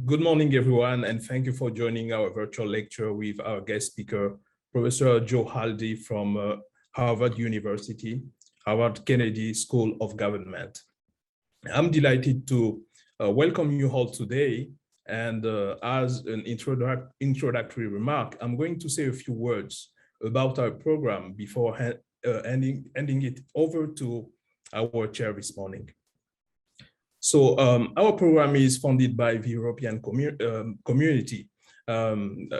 Good morning, everyone, and thank you for joining our virtual lecture with our guest speaker, Professor Joe Aldy from Harvard University, Harvard Kennedy School of Government. I'm delighted to welcome you all today, and as an introductory remark, I'm going to say a few words about our program before handing it over to our chair this morning. So our program is funded by the European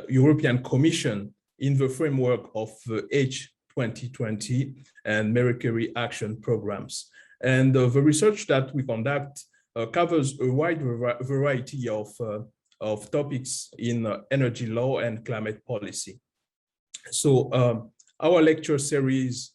European Commission in the framework of H 2020 and Mercury Action Programs. And the research that we conduct covers a wide variety of topics in energy law and climate policy. So our lecture series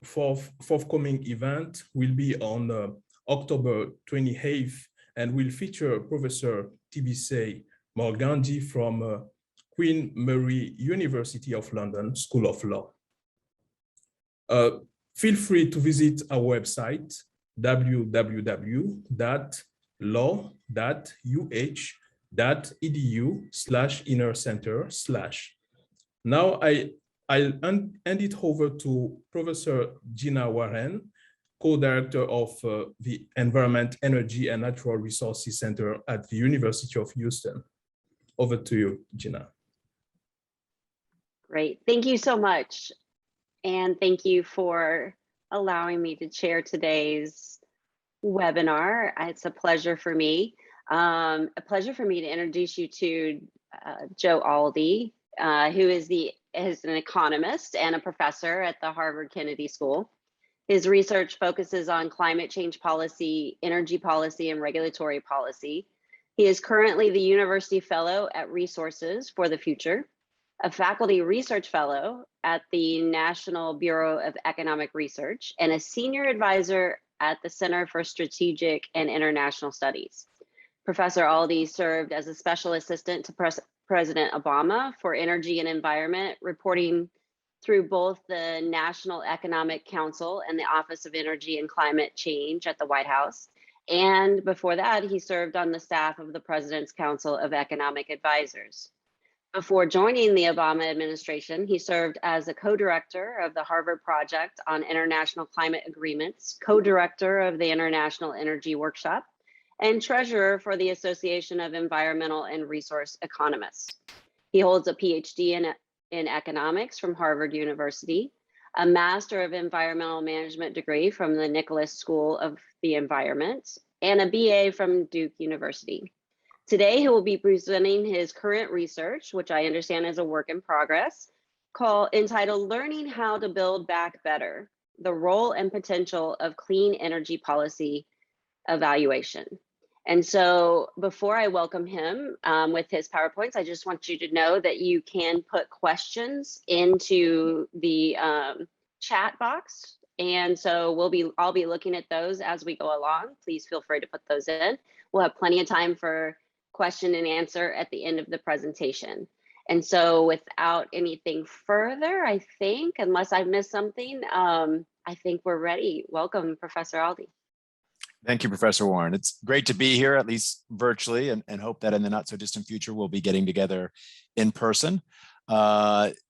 forthcoming event will be on October 28th, and will feature Professor Tibisay Morgandi from Queen Mary University of London School of Law. Feel free to visit our website, www.law.uh.edu/inner-center/. Now I'll hand it over to Professor Gina Warren, co-director of the Environment, Energy, and Natural Resources Center at the University of Houston. Over to you, Gina. Great, thank you so much. And thank you for allowing me to chair today's webinar. It's a pleasure for me. To introduce you to Joe Aldy, who is an economist and a professor at the Harvard Kennedy School. His research focuses on climate change policy, energy policy, and regulatory policy. He is currently the University Fellow at Resources for the Future, a faculty research fellow at the National Bureau of Economic Research, and a senior advisor at the Center for Strategic and International Studies. Professor Aldy served as a special assistant to President Obama for energy and environment, reporting through both the National Economic Council and the Office of Energy and Climate Change at the White House. And before that, he served on the staff of the President's Council of Economic Advisors. Before joining the Obama administration, he served as a co-director of the Harvard Project on International Climate Agreements, co-director of the International Energy Workshop, and treasurer for the Association of Environmental and Resource Economists. He holds a PhD in economics from Harvard University, a Master of Environmental Management degree from the Nicholas School of the Environment, and a BA from Duke University. Today, he will be presenting his current research, which I understand is a work in progress, entitled Learning How to Build Back Better, the Role and Potential of Clean Energy Policy Evaluation. And so before I welcome him with his PowerPoints, I just want you to know that you can put questions into the chat box. And so I'll be looking at those as we go along. Please feel free to put those in. We'll have plenty of time for question and answer at the end of the presentation. And so without anything further, I think, unless I missed something, I think we're ready. Welcome, Professor Aldy. Thank you, Professor Warren. It's great to be here, at least virtually, and hope that in the not so distant future, we'll be getting together in person.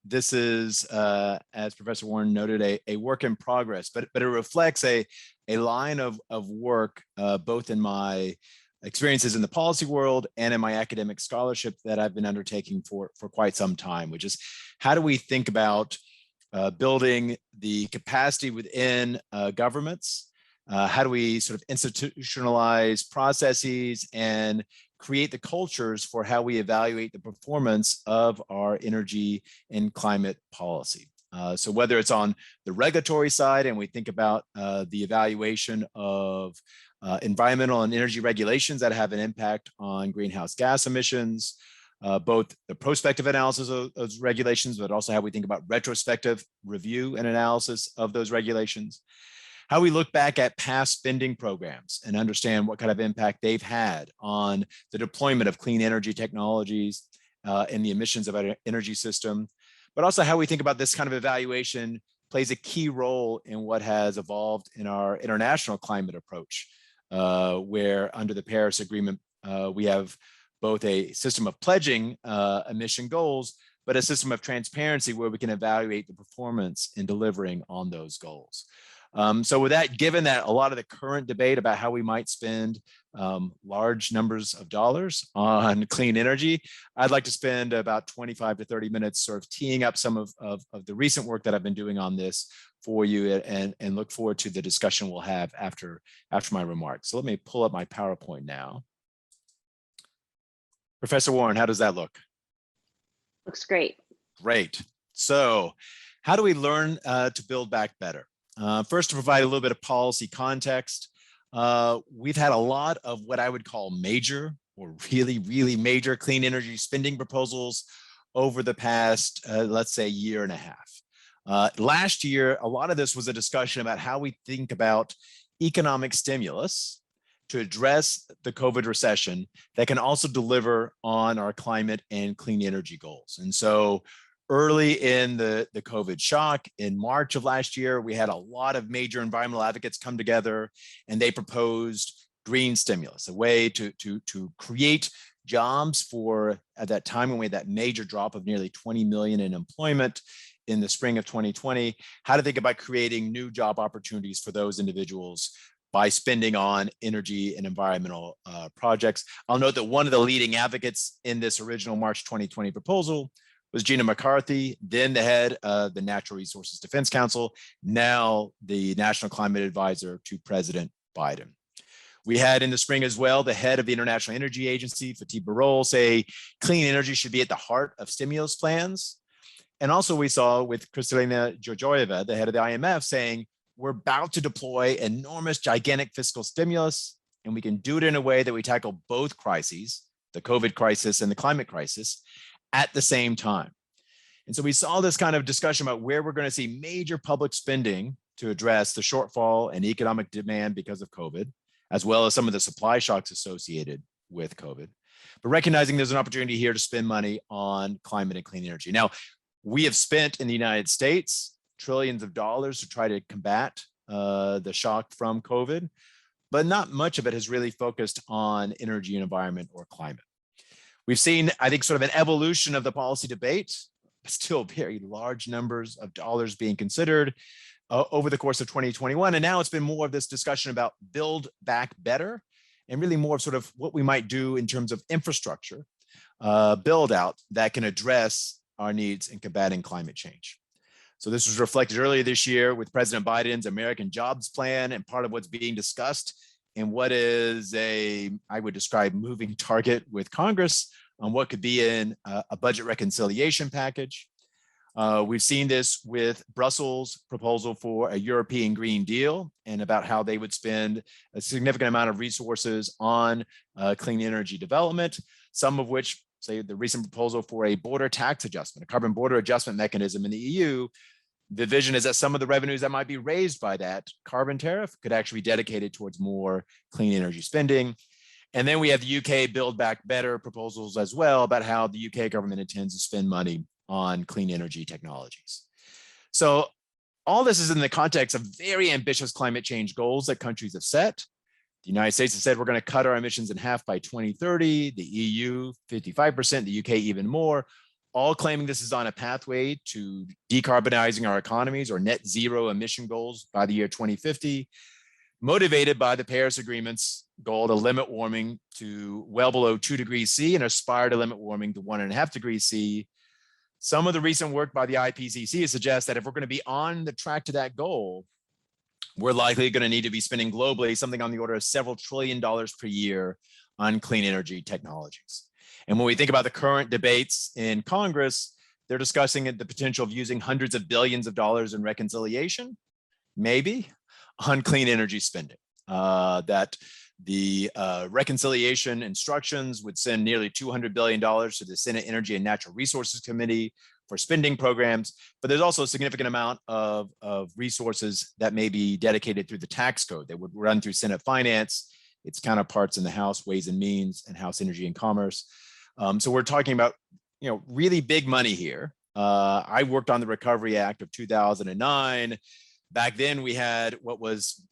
This is, as Professor Warren noted, a work in progress, but it reflects a line of work, both in my experiences in the policy world and in my academic scholarship that I've been undertaking for quite some time, which is how do we think about building the capacity within governments. How do we sort of institutionalize processes and create the cultures for how we evaluate the performance of our energy and climate policy? So whether it's on the regulatory side and we think about the evaluation of environmental and energy regulations that have an impact on greenhouse gas emissions, both the prospective analysis of those regulations, but also how we think about retrospective review and analysis of those regulations. How we look back at past spending programs and understand what kind of impact they've had on the deployment of clean energy technologies and the emissions of our energy system, but also how we think about this kind of evaluation plays a key role in what has evolved in our international climate approach, where under the Paris Agreement, we have both a system of pledging emission goals, but a system of transparency where we can evaluate the performance in delivering on those goals. So with that, given that a lot of the current debate about how we might spend large numbers of dollars on clean energy, I'd like to spend about 25 to 30 minutes sort of teeing up some of the recent work that I've been doing on this for you, and look forward to the discussion we'll have after my remarks. So let me pull up my PowerPoint now. Professor Warren, how does that look? Looks great. Great. So how do we learn to build back better? First, to provide a little bit of policy context, we've had a lot of what I would call major or really, really major clean energy spending proposals over the past, let's say, year and a half. Last year, a lot of this was a discussion about how we think about economic stimulus to address the COVID recession that can also deliver on our climate and clean energy goals. And so early in the COVID shock in March of last year, we had a lot of major environmental advocates come together, and they proposed green stimulus, a way to create jobs for, at that time when we had that major drop of nearly 20 million in employment in the spring of 2020, how to think about creating new job opportunities for those individuals by spending on energy and environmental projects. I'll note that one of the leading advocates in this original March 2020 proposal was Gina McCarthy, then the head of the Natural Resources Defense Council, now the National Climate Advisor to President Biden. We had in the spring as well, the head of the International Energy Agency, Fatih Birol, say clean energy should be at the heart of stimulus plans. And also we saw with Kristalina Georgieva, the head of the IMF, saying, we're about to deploy enormous, gigantic fiscal stimulus, and we can do it in a way that we tackle both crises, the COVID crisis and the climate crisis, at the same time. And so we saw this kind of discussion about where we're going to see major public spending to address the shortfall in economic demand because of COVID, as well as some of the supply shocks associated with COVID. But recognizing there's an opportunity here to spend money on climate and clean energy. Now, we have spent in the United States trillions of dollars to try to combat the shock from COVID, but not much of it has really focused on energy and environment or climate. We've seen, I think, sort of an evolution of the policy debate, still very large numbers of dollars being considered over the course of 2021. And now it's been more of this discussion about build back better, and really more of sort of what we might do in terms of infrastructure build out that can address our needs in combating climate change. So this was reflected earlier this year with President Biden's American Jobs Plan, and part of what's being discussed in what is I would describe, moving target with Congress on what could be in a budget reconciliation package. We've seen this with Brussels' proposal for a European Green Deal, and about how they would spend a significant amount of resources on clean energy development, some of which, say, the recent proposal for a border tax adjustment, a carbon border adjustment mechanism in the EU. The vision is that some of the revenues that might be raised by that carbon tariff could actually be dedicated towards more clean energy spending. And then we have the UK Build Back Better proposals as well, about how the UK government intends to spend money on clean energy technologies. So all this is in the context of very ambitious climate change goals that countries have set. The United States has said we're going to cut our emissions in half by 2030, the EU 55%, the UK even more, all claiming this is on a pathway to decarbonizing our economies or net zero emission goals by the year 2050, motivated by the Paris Agreement's goal to limit warming to well below 2 degrees C and aspire to limit warming to 1.5 degrees C. Some of the recent work by the IPCC suggests that if we're going to be on the track to that goal, we're likely going to need to be spending globally something on the order of several $1 trillion per year on clean energy technologies. And when we think about the current debates in Congress, they're discussing the potential of using hundreds of billions of dollars in reconciliation, maybe, on clean energy spending. That the reconciliation instructions would send nearly $200 billion to the Senate Energy and Natural Resources Committee for spending programs, but there's also a significant amount of resources that may be dedicated through the tax code that would run through Senate Finance, its counterparts in the House Ways and Means and House Energy and Commerce. So we're talking about, really big money here. I worked on the Recovery Act of 2009. Back then, we had what was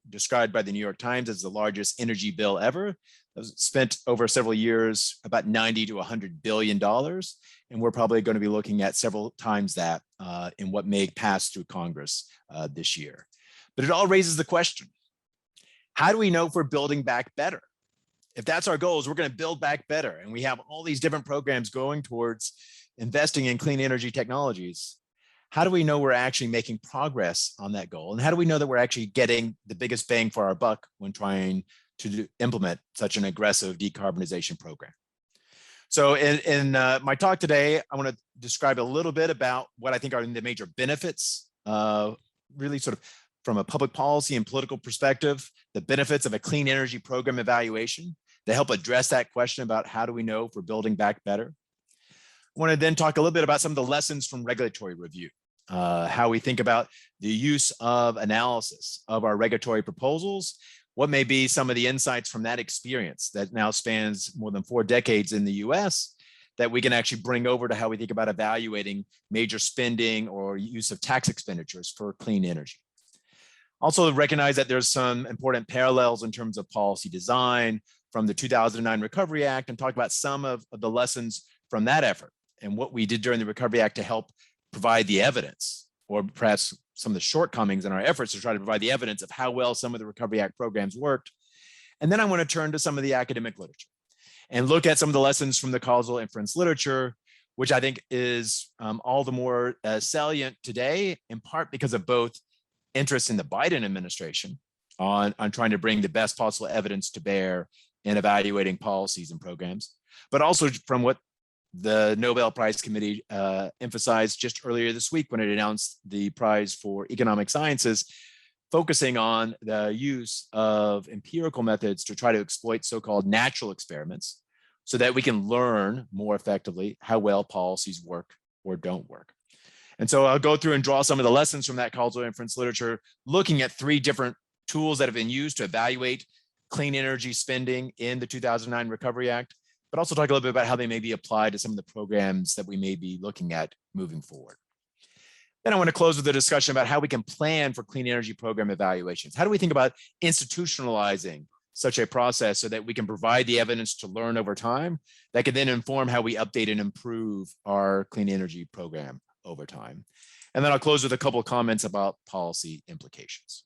described by the New York Times as the largest energy bill ever. It was spent over several years, about $90 to $100 billion. And we're probably going to be looking at several times that in what may pass through Congress this year. But it all raises the question, how do we know if we're building back better? If that's our goal, is we're going to build back better, and we have all these different programs going towards investing in clean energy technologies, how do we know we're actually making progress on that goal? And how do we know that we're actually getting the biggest bang for our buck when trying to implement such an aggressive decarbonization program? So in my talk today, I want to describe a little bit about what I think are the major benefits, really sort of from a public policy and political perspective, the benefits of a clean energy program evaluation to help address that question about how do we know if we're building back better. I want to then talk a little bit about some of the lessons from regulatory review, how we think about the use of analysis of our regulatory proposals, what may be some of the insights from that experience that now spans more than 4 decades in the US that we can actually bring over to how we think about evaluating major spending or use of tax expenditures for clean energy. Also recognize that there's some important parallels in terms of policy design from the 2009 Recovery Act, and talk about some of the lessons from that effort and what we did during the Recovery Act to help provide the evidence, or perhaps some of the shortcomings in our efforts to try to provide the evidence of how well some of the Recovery Act programs worked. And then I want to turn to some of the academic literature and look at some of the lessons from the causal inference literature, which I think is all the more salient today, in part because of both interest in the Biden administration on trying to bring the best possible evidence to bear in evaluating policies and programs, but also from what the Nobel Prize Committee emphasized just earlier this week when it announced the prize for economic sciences, focusing on the use of empirical methods to try to exploit so-called natural experiments so that we can learn more effectively how well policies work or don't work. And so I'll go through and draw some of the lessons from that causal inference literature, looking at 3 different tools that have been used to evaluate clean energy spending in the 2009 Recovery Act, but also talk a little bit about how they may be applied to some of the programs that we may be looking at moving forward. Then I want to close with a discussion about how we can plan for clean energy program evaluations. How do we think about institutionalizing such a process so that we can provide the evidence to learn over time that can then inform how we update and improve our clean energy program over time? And then I'll close with a couple of comments about policy implications.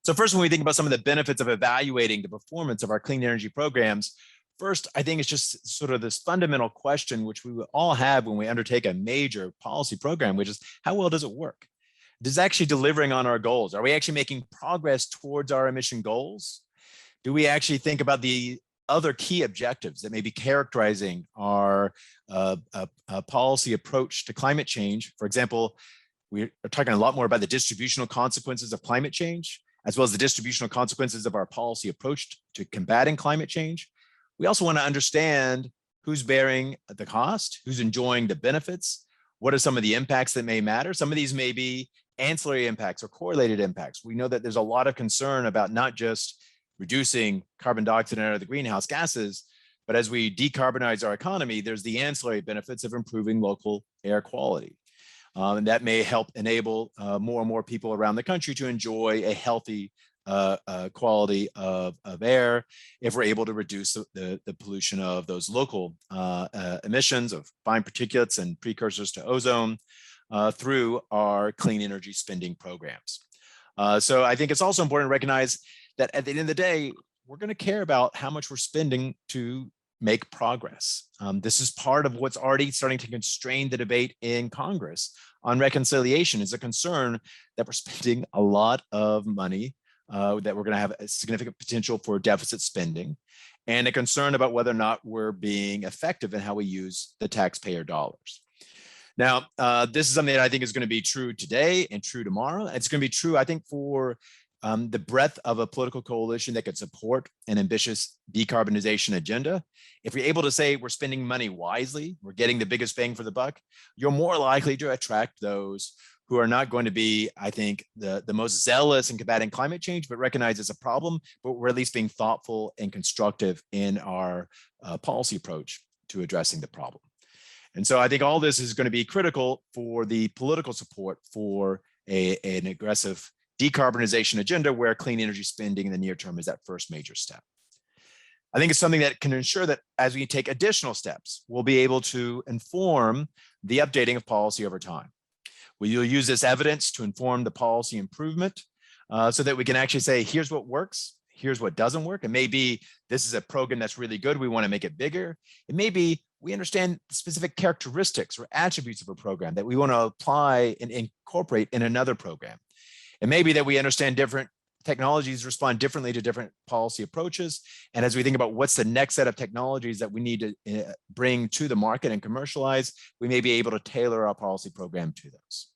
So first, when we think about some of the benefits of evaluating the performance of our clean energy programs, first, I think it's just sort of this fundamental question, which we will all have when we undertake a major policy program, which is how well does it work? Does it actually delivering on our goals? Are we actually making progress towards our emission goals? Do we actually think about the other key objectives that may be characterizing our policy approach to climate change? For example, we are talking a lot more about the distributional consequences of climate change, as well as the distributional consequences of our policy approach to combating climate change. We also want to understand who's bearing the cost, who's enjoying the benefits, what are some of the impacts that may matter. Some of these may be ancillary impacts or correlated impacts. We know that there's a lot of concern about not just reducing carbon dioxide and other greenhouse gases, but as we decarbonize our economy, there's the ancillary benefits of improving local air quality. And that may help enable more and more people around the country to enjoy a healthy quality of air if we're able to reduce the pollution of those local emissions of fine particulates and precursors to ozone through our clean energy spending programs. So I think it's also important to recognize that at the end of the day, we're going to care about how much we're spending to make progress. This is part of what's already starting to constrain the debate in Congress on reconciliation, is a concern that we're spending a lot of money, that we're going to have a significant potential for deficit spending, and a concern about whether or not we're being effective in how we use the taxpayer dollars. Now, this is something that I think is going to be true today and true tomorrow. It's going to be true, I think, for the breadth of a political coalition that could support an ambitious decarbonization agenda. If you're able to say we're spending money wisely, we're getting the biggest bang for the buck, you're more likely to attract those who are not going to be, I think, the most zealous in combating climate change, but recognize it's a problem, but we're at least being thoughtful and constructive in our policy approach to addressing the problem. And so I think all this is going to be critical for the political support for an aggressive decarbonization agenda where clean energy spending in the near term is that first major step. I think it's something that can ensure that as we take additional steps, we'll be able to inform the updating of policy over time. We'll use this evidence to inform the policy improvement so that we can actually say, here's what works, here's what doesn't work. It may be, this is a program that's really good, we want to make it bigger. It may be, we understand specific characteristics or attributes of a program that we want to apply and incorporate in another program. It may be that we understand different technologies respond differently to different policy approaches. And as we think about what's the next set of technologies that we need to bring to the market and commercialize, we may be able to tailor our policy program to those.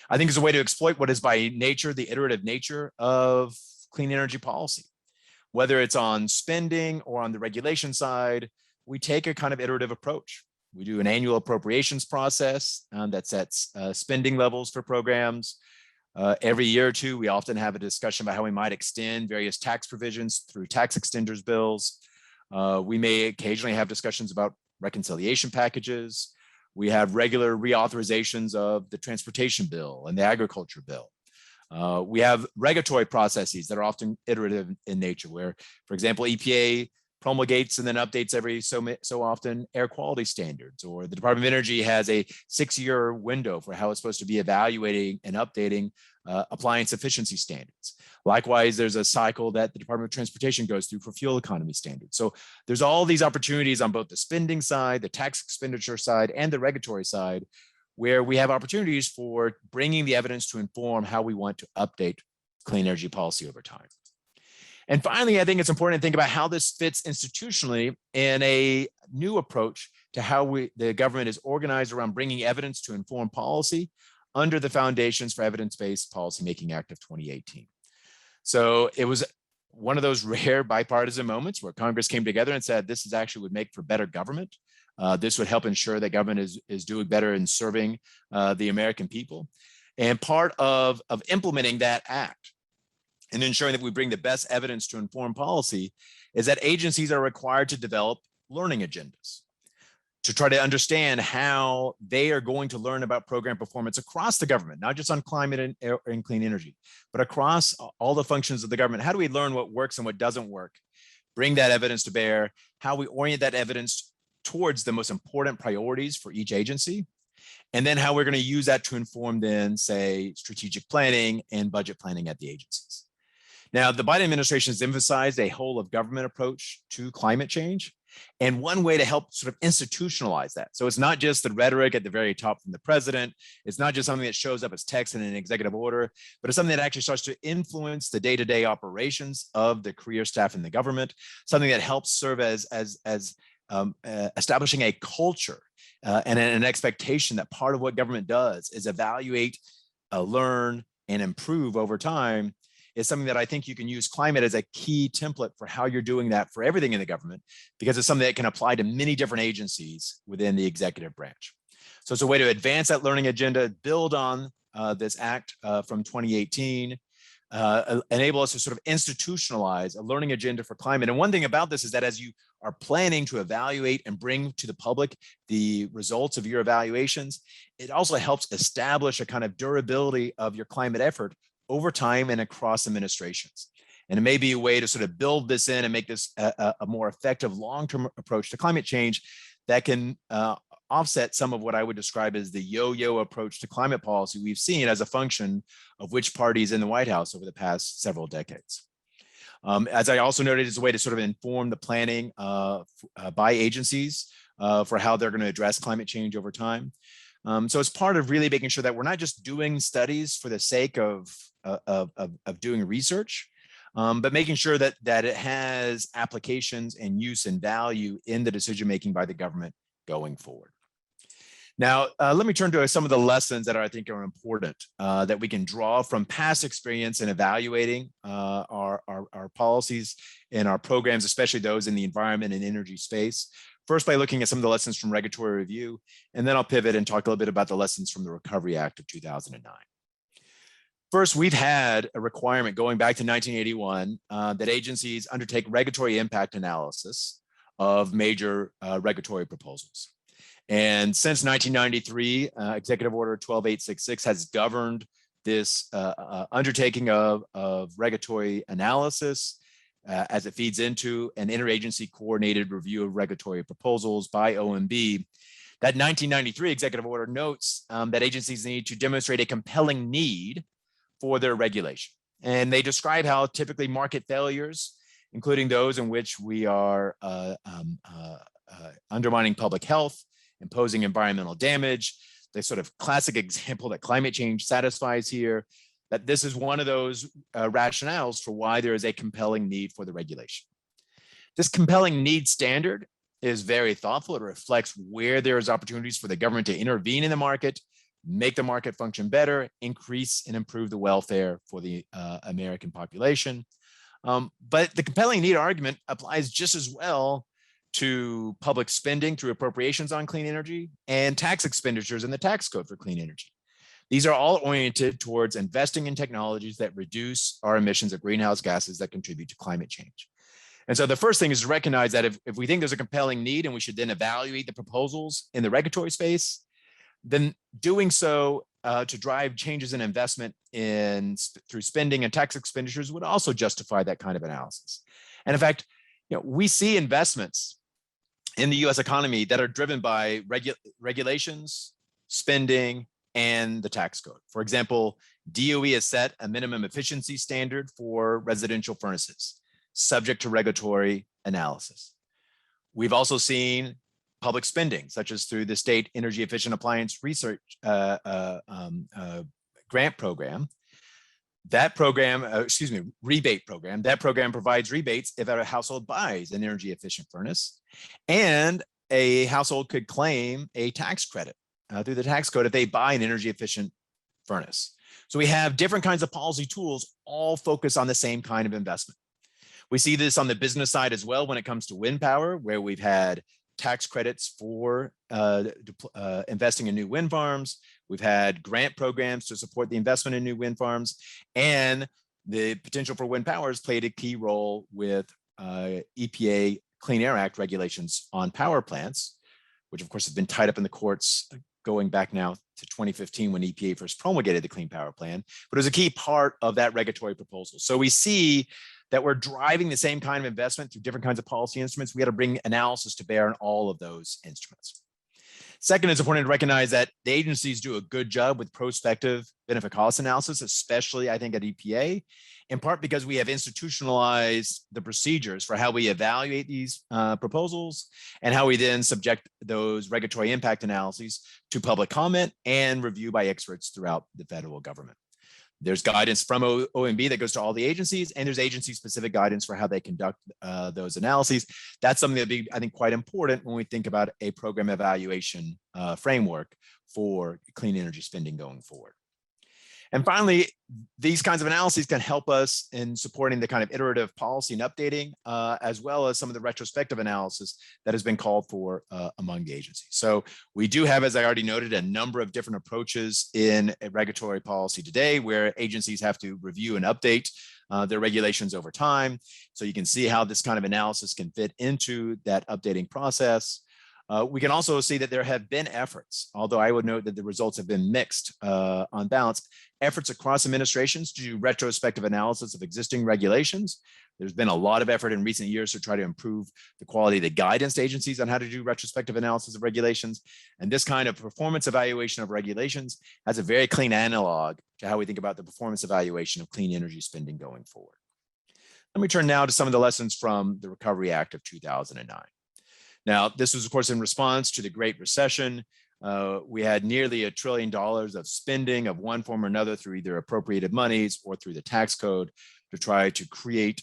I think it's a way to exploit what is by nature, the iterative nature of clean energy policy. Whether it's on spending or on the regulation side, we take a kind of iterative approach. We do an annual appropriations process that sets spending levels for programs. Every year or two, we often have a discussion about how we might extend various tax provisions through tax extenders bills. We may occasionally have discussions about reconciliation packages. We have regular reauthorizations of the transportation bill and the agriculture bill. We have regulatory processes that are often iterative in nature, where, for example, EPA promulgates and then updates every so often air quality standards, or the Department of Energy has a 6-year window for how it's supposed to be evaluating and updating appliance efficiency standards. Likewise, there's a cycle that the Department of Transportation goes through for fuel economy standards. So there's all these opportunities on both the spending side, the tax expenditure side, and the regulatory side, where we have opportunities for bringing the evidence to inform how we want to update clean energy policy over time. And finally, I think it's important to think about how this fits institutionally in a new approach to how the government is organized around bringing evidence to inform policy under the Foundations for Evidence-Based Policymaking Act of 2018. So it was one of those rare bipartisan moments where Congress came together and said, this is actually would make for better government. This would help ensure that government is doing better in serving the American people. And part of implementing that act and ensuring that we bring the best evidence to inform policy is that agencies are required to develop learning agendas to try to understand how they are going to learn about program performance across the government, not just on climate and clean energy, but across all the functions of the government. How do we learn what works and what doesn't work? Bring that evidence to bear, how we orient that evidence towards the most important priorities for each agency, and then how we're going to use that to inform then, say, strategic planning and budget planning at the agencies. Now, the Biden administration has emphasized a whole of government approach to climate change. And one way to help sort of institutionalize that. So it's not just the rhetoric at the very top from the president. It's not just something that shows up as text in an executive order, but it's something that actually starts to influence the day-to-day operations of the career staff in the government, something that helps serve as establishing a culture and an expectation that part of what government does is evaluate, learn, and improve over time. Is something that I think you can use climate as a key template for how you're doing that for everything in the government, because it's something that can apply to many different agencies within the executive branch. So it's a way to advance that learning agenda, build on this act from 2018, enable us to sort of institutionalize a learning agenda for climate. And one thing about this is that as you are planning to evaluate and bring to the public the results of your evaluations, it also helps establish a kind of durability of your climate effort over time and across administrations. And it may be a way to sort of build this in and make this a more effective long-term approach to climate change that can offset some of what I would describe as the yo-yo approach to climate policy we've seen as a function of which parties in the White House over the past several decades. As I also noted, it's a way to sort of inform the planning by agencies for how they're going to address climate change over time. So it's part of really making sure that we're not just doing studies for the sake of doing research, but making sure that it has applications and use and value in the decision-making by the government going forward. Now, let me turn to some of the lessons that I think are important that we can draw from past experience in evaluating our policies and our programs, especially those in the environment and energy space. First, by looking at some of the lessons from regulatory review, and then I'll pivot and talk a little bit about the lessons from the Recovery Act of 2009. First, we've had a requirement going back to 1981 that agencies undertake regulatory impact analysis of major regulatory proposals. And since 1993, Executive Order 12866 has governed this undertaking of regulatory analysis as it feeds into an interagency coordinated review of regulatory proposals by OMB. That 1993 executive order notes that agencies need to demonstrate a compelling need for their regulation. And they describe how typically market failures, including those in which we are undermining public health, imposing environmental damage, the sort of classic example that climate change satisfies here, that this is one of those rationales for why there is a compelling need for the regulation. This compelling need standard is very thoughtful. It reflects where there is opportunities for the government to intervene in the market, make the market function better, increase and improve the welfare for the American population. But the compelling need argument applies just as well to public spending through appropriations on clean energy and tax expenditures in the tax code for clean energy. These are all oriented towards investing in technologies that reduce our emissions of greenhouse gases that contribute to climate change. And so the first thing is to recognize that if we think there's a compelling need and we should then evaluate the proposals in the regulatory space, then doing so to drive changes in investment through spending and tax expenditures would also justify that kind of analysis. And in fact, we see investments in the US economy that are driven by regulations, spending, and the tax code. For example, DOE has set a minimum efficiency standard for residential furnaces, subject to regulatory analysis. We've also seen public spending, such as through the State Energy Efficient Appliance Research grant program. That program, rebate program, that program provides rebates if a household buys an energy efficient furnace, and a household could claim a tax credit through the tax code if they buy an energy efficient furnace. So we have different kinds of policy tools all focused on the same kind of investment. We see this on the business side as well when it comes to wind power, where we've had tax credits for investing in new wind farms. We've had grant programs to support the investment in new wind farms, and the potential for wind power has played a key role with EPA Clean Air Act regulations on power plants, which of course have been tied up in the courts going back now to 2015 when EPA first promulgated the Clean Power Plan, but it was a key part of that regulatory proposal. So we see that we're driving the same kind of investment through different kinds of policy instruments. We got to bring analysis to bear on all of those instruments. Second, it's important to recognize that the agencies do a good job with prospective benefit cost analysis, especially I think at EPA, in part because we have institutionalized the procedures for how we evaluate these proposals and how we then subject those regulatory impact analyses to public comment and review by experts throughout the federal government. There's guidance from OMB that goes to all the agencies, and there's agency-specific guidance for how they conduct those analyses. That's something that'd be, I think, quite important when we think about a program evaluation framework for clean energy spending going forward. And finally, these kinds of analyses can help us in supporting the kind of iterative policy and updating, as well as some of the retrospective analysis that has been called for among the agencies. So we do have, as I already noted, a number of different approaches in regulatory policy today, where agencies have to review and update their regulations over time. So you can see how this kind of analysis can fit into that updating process. We can also see that there have been efforts, although I would note that the results have been mixed on balance, efforts across administrations to do retrospective analysis of existing regulations. There's been a lot of effort in recent years to try to improve the quality of the guidance to agencies on how to do retrospective analysis of regulations. And this kind of performance evaluation of regulations has a very clean analog to how we think about the performance evaluation of clean energy spending going forward. Let me turn now to some of the lessons from the Recovery Act of 2009. Now, this was, of course, in response to the Great Recession. We had nearly $1 trillion of spending of one form or another through either appropriated monies or through the tax code to try to create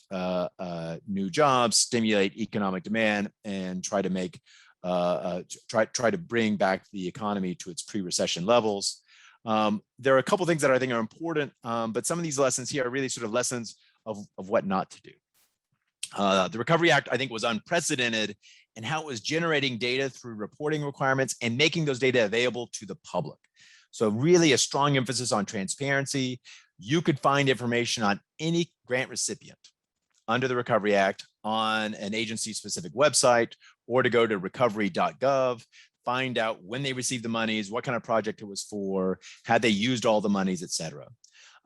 new jobs, stimulate economic demand, and try to make try to bring back the economy to its pre-recession levels. There are a couple things that I think are important, but some of these lessons here are really sort of lessons of what not to do. The Recovery Act, I think, was unprecedented in how it was generating data through reporting requirements and making those data available to the public. So really a strong emphasis on transparency. You could find information on any grant recipient under the Recovery Act on an agency-specific website, or to go to recovery.gov, find out when they received the monies, what kind of project it was for, had they used all the monies, et cetera.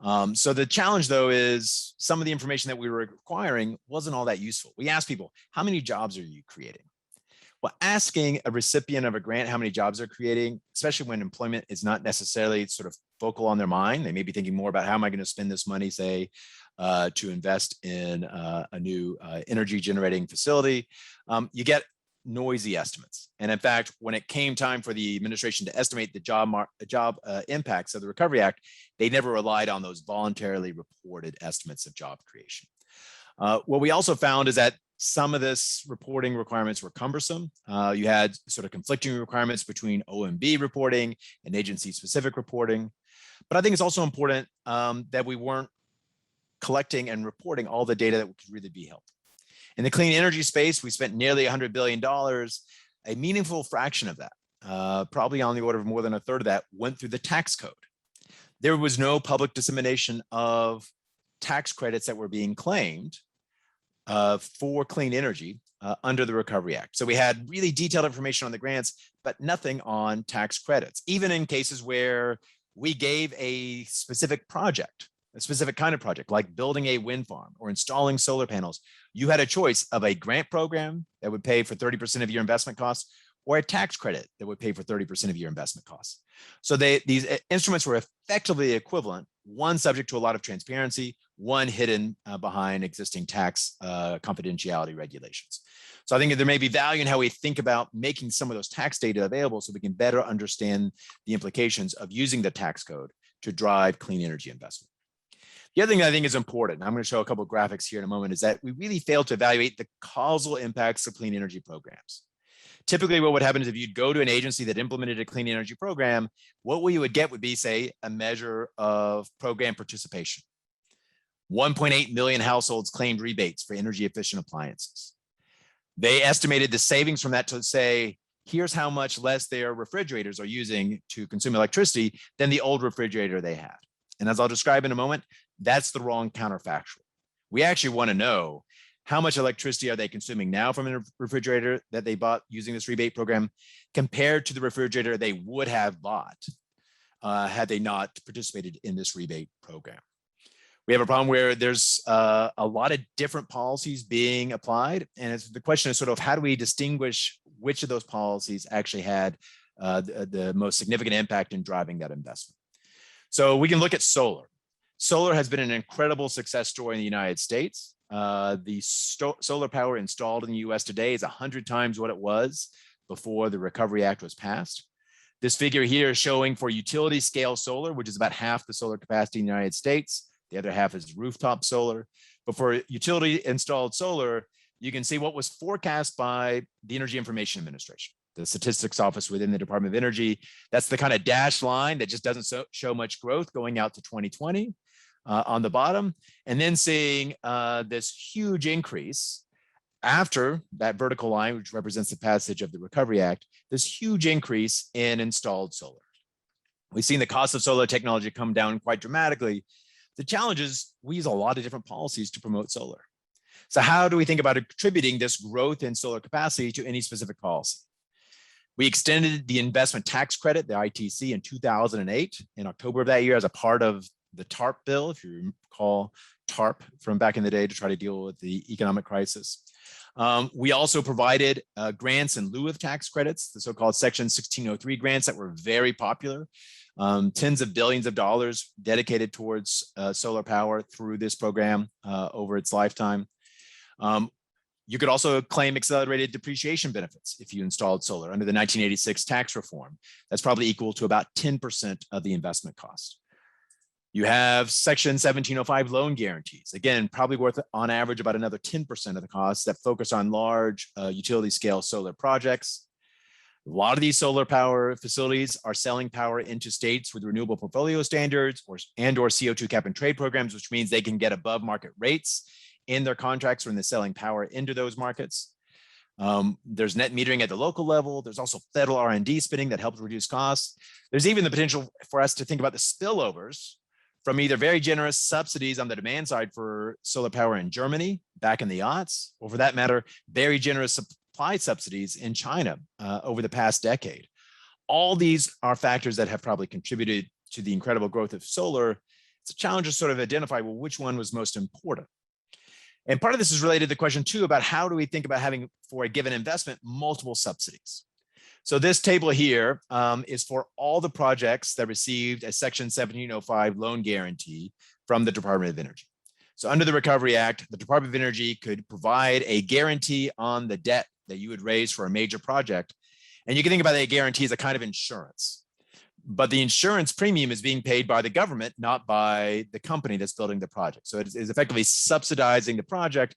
So the challenge, though, is some of the information that we were requiring wasn't all that useful. We asked people, how many jobs are you creating? Well, asking a recipient of a grant how many jobs they're creating, especially when employment is not necessarily sort of focal on their mind, they may be thinking more about how am I going to spend this money, say, to invest in a new energy generating facility. You get noisy estimates. And in fact, when it came time for the administration to estimate the job impacts of the Recovery Act, they never relied on those voluntarily reported estimates of job creation. What we also found is that some of this reporting requirements were cumbersome. You had sort of conflicting requirements between OMB reporting and agency-specific reporting. But I think it's also important that we weren't collecting and reporting all the data that could really be helpful. In the clean energy space, we spent nearly $100 billion. A meaningful fraction of that, probably on the order of more than a third of that, went through the tax code. There was no public dissemination of tax credits that were being claimed for clean energy under the Recovery Act. So we had really detailed information on the grants, but nothing on tax credits, even in cases where we gave a specific project, a specific kind of project, like building a wind farm or installing solar panels. You had a choice of a grant program that would pay for 30% of your investment costs, or a tax credit that would pay for 30% of your investment costs. So these instruments were effectively equivalent, one subject to a lot of transparency, one hidden behind existing tax confidentiality regulations. So I think there may be value in how we think about making some of those tax data available so we can better understand the implications of using the tax code to drive clean energy investment. The other thing I think is important, and I'm going to show a couple of graphics here in a moment, is that we really failed to evaluate the causal impacts of clean energy programs. Typically, what would happen is if you'd go to an agency that implemented a clean energy program, what you would get would be, say, a measure of program participation. 1.8 million households claimed rebates for energy efficient appliances. They estimated the savings from that to say, here's how much less their refrigerators are using to consume electricity than the old refrigerator they had. And as I'll describe in a moment, that's the wrong counterfactual. We actually want to know how much electricity are they consuming now from a refrigerator that they bought using this rebate program compared to the refrigerator they would have bought had they not participated in this rebate program. We have a problem where there's a lot of different policies being applied. And the question is sort of how do we distinguish which of those policies actually had the most significant impact in driving that investment? So we can look at solar. Solar has been an incredible success story in the United States. The solar power installed in the US today is 100 times what it was before the Recovery Act was passed. This figure here is showing for utility scale solar, which is about half the solar capacity in the United States. The other half is rooftop solar. But for utility installed solar, you can see what was forecast by the Energy Information Administration, the statistics office within the Department of Energy. That's the kind of dashed line that just doesn't show much growth going out to 2020 on the bottom. And then seeing this huge increase after that vertical line, which represents the passage of the Recovery Act, this huge increase in installed solar. We've seen the cost of solar technology come down quite dramatically. The challenge is we use a lot of different policies to promote solar. So how do we think about attributing this growth in solar capacity to any specific policy? We extended the investment tax credit, the ITC, in 2008, in October of that year, as a part of the TARP bill, if you recall TARP from back in the day to try to deal with the economic crisis. We also provided grants in lieu of tax credits, the so-called Section 1603 grants that were very popular. Tens of billions of dollars dedicated towards solar power through this program over its lifetime. You could also claim accelerated depreciation benefits if you installed solar under the 1986 tax reform. That's probably equal to about 10% of the investment cost. You have Section 1705 loan guarantees. Again, probably worth on average about another 10% of the costs that focus on large utility scale solar projects. A lot of these solar power facilities are selling power into states with renewable portfolio standards or CO2 cap and trade programs, which means they can get above market rates in their contracts when they're selling power into those markets. There's net metering at the local level. There's also federal R&D spending that helps reduce costs. There's even the potential for us to think about the spillovers from either very generous subsidies on the demand side for solar power in Germany back in the aughts, or for that matter, very generous supply subsidies in China over the past decade. All these are factors that have probably contributed to the incredible growth of solar, it's a challenge to sort of identify, well, which one was most important. And part of this is related to the question too about how do we think about having, for a given investment, multiple subsidies. So this table here is for all the projects that received a Section 1705 loan guarantee from the Department of Energy. So under the Recovery Act, the Department of Energy could provide a guarantee on the debt that you would raise for a major project. And you can think about that guarantee as a kind of insurance. But the insurance premium is being paid by the government, not by the company that's building the project. So it is effectively subsidizing the project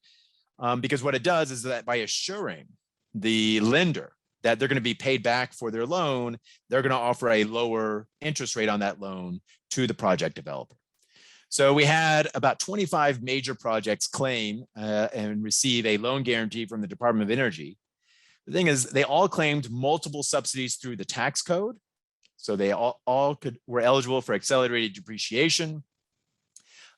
because what it does is that by assuring the lender that they're going to be paid back for their loan, they're going to offer a lower interest rate on that loan to the project developer. So we had about 25 major projects claim and receive a loan guarantee from the Department of Energy. The thing is, they all claimed multiple subsidies through the tax code. So they all were eligible for accelerated depreciation.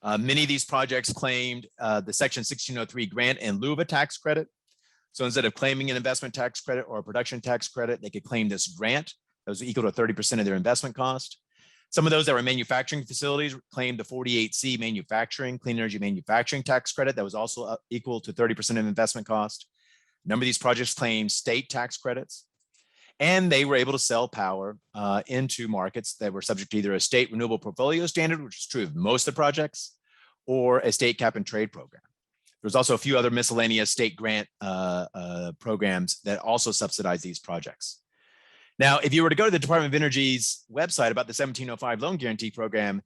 Many of these projects claimed the Section 1603 grant in lieu of a tax credit. So instead of claiming an investment tax credit or a production tax credit, they could claim this grant that was equal to 30% of their investment cost. Some of those that were manufacturing facilities claimed the 48C manufacturing, clean energy manufacturing tax credit that was also equal to 30% of investment cost. A number of these projects claimed state tax credits, and they were able to sell power into markets that were subject to either a state renewable portfolio standard, which is true of most of the projects, or a state cap and trade program. There's also a few other miscellaneous state grant programs that also subsidize these projects. Now, if you were to go to the Department of Energy's website about the 1705 loan guarantee program,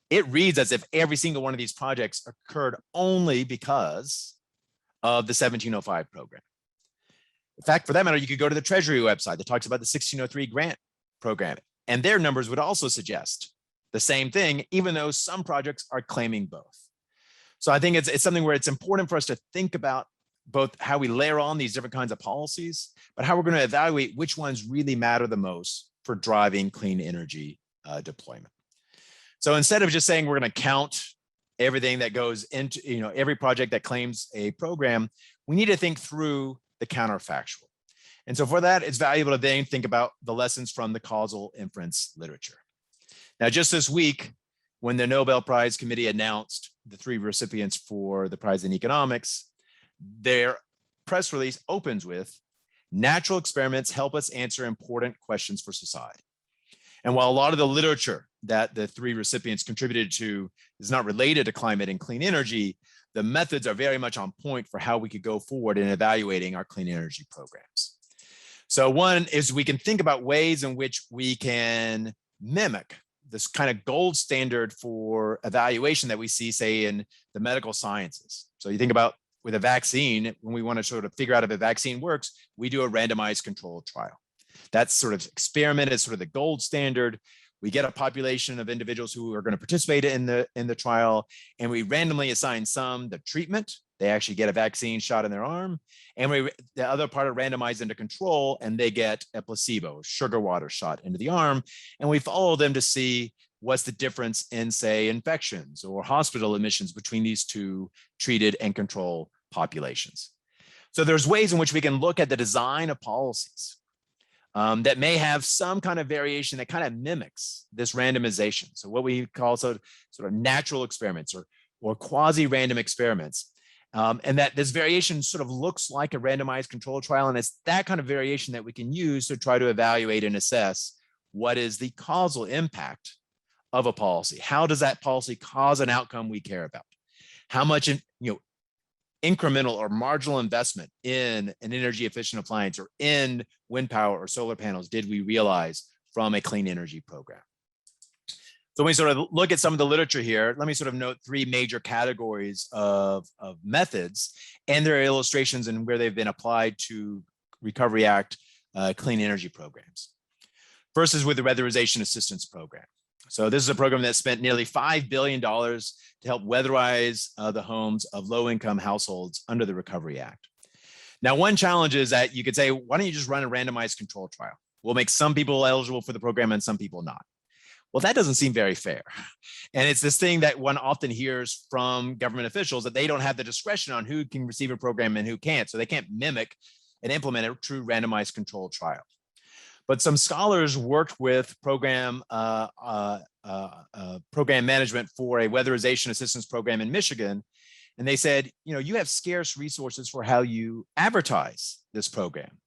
it reads as if every single one of these projects occurred only because of the 1705 program. In fact, for that matter, you could go to the Treasury website that talks about the 1603 grant program, and their numbers would also suggest the same thing, even though some projects are claiming both. So I think it's something where it's important for us to think about both how we layer on these different kinds of policies, but how we're going to evaluate which ones really matter the most for driving clean energy deployment. So instead of just saying we're going to count everything that goes into, every project that claims a program, we need to think through the counterfactual. And so for that, it's valuable to then think about the lessons from the causal inference literature. Now, just this week, when the Nobel Prize Committee announced the 3 recipients for the prize in economics, their press release opens with, "Natural experiments help us answer important questions for society." And while a lot of the literature that the 3 recipients contributed to is not related to climate and clean energy, the methods are very much on point for how we could go forward in evaluating our clean energy programs. So one is we can think about ways in which we can mimic this kind of gold standard for evaluation that we see, say, in the medical sciences. So you think about with a vaccine, when we want to sort of figure out if a vaccine works, we do a randomized controlled trial. That sort of experiment is sort of the gold standard. We get a population of individuals who are going to participate in the trial, and we randomly assign some the treatment. They actually get a vaccine shot in their arm, and the other part are randomized into control, and they get a placebo, sugar water shot into the arm, and we follow them to see what's the difference in, say, infections or hospital admissions between these 2 treated and control populations. So there's ways in which we can look at the design of policies that may have some kind of variation that kind of mimics this randomization. So what we call sort of natural experiments or quasi-random experiments. And that this variation sort of looks like a randomized control trial. And it's that kind of variation that we can use to try to evaluate and assess what is the causal impact of a policy. How does that policy cause an outcome we care about? How much incremental or marginal investment in an energy efficient appliance or in wind power or solar panels did we realize from a clean energy program? So when we sort of look at some of the literature here, let me sort of note 3 major categories of methods and their illustrations and where they've been applied to Recovery Act clean energy programs. First is with the Weatherization Assistance Program. So this is a program that spent nearly $5 billion to help weatherize the homes of low-income households under the Recovery Act. Now, one challenge is that you could say, why don't you just run a randomized control trial? We'll make some people eligible for the program and some people not. Well, that doesn't seem very fair. And it's this thing that one often hears from government officials, that they don't have the discretion on who can receive a program and who can't. So they can't mimic and implement a true randomized control trial. But some scholars worked with program management for a weatherization assistance program in Michigan. And they said, you have scarce resources for how you advertise this program.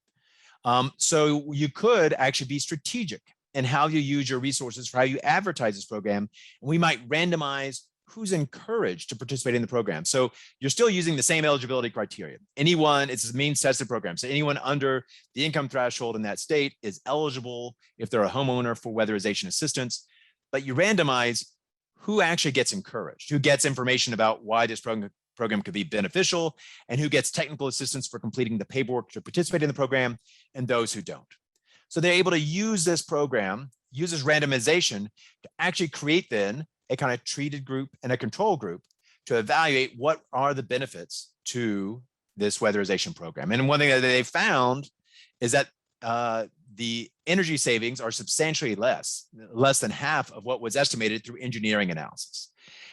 So you could actually be strategic in how you use your resources for how you advertise this program. And we might randomize who's encouraged to participate in the program. So you're still using the same eligibility criteria. Anyone, it's a means tested program. So anyone under the income threshold in that state is eligible if they're a homeowner for weatherization assistance, but you randomize who actually gets encouraged, who gets information about why this program could be beneficial, and who gets technical assistance for completing the paperwork to participate in the program, and those who don't. So they're able to use this program, use this randomization to actually create then a kind of treated group and a control group to evaluate what are the benefits to this weatherization program. And one thing that they found is that the energy savings are substantially less than half of what was estimated through engineering analysis.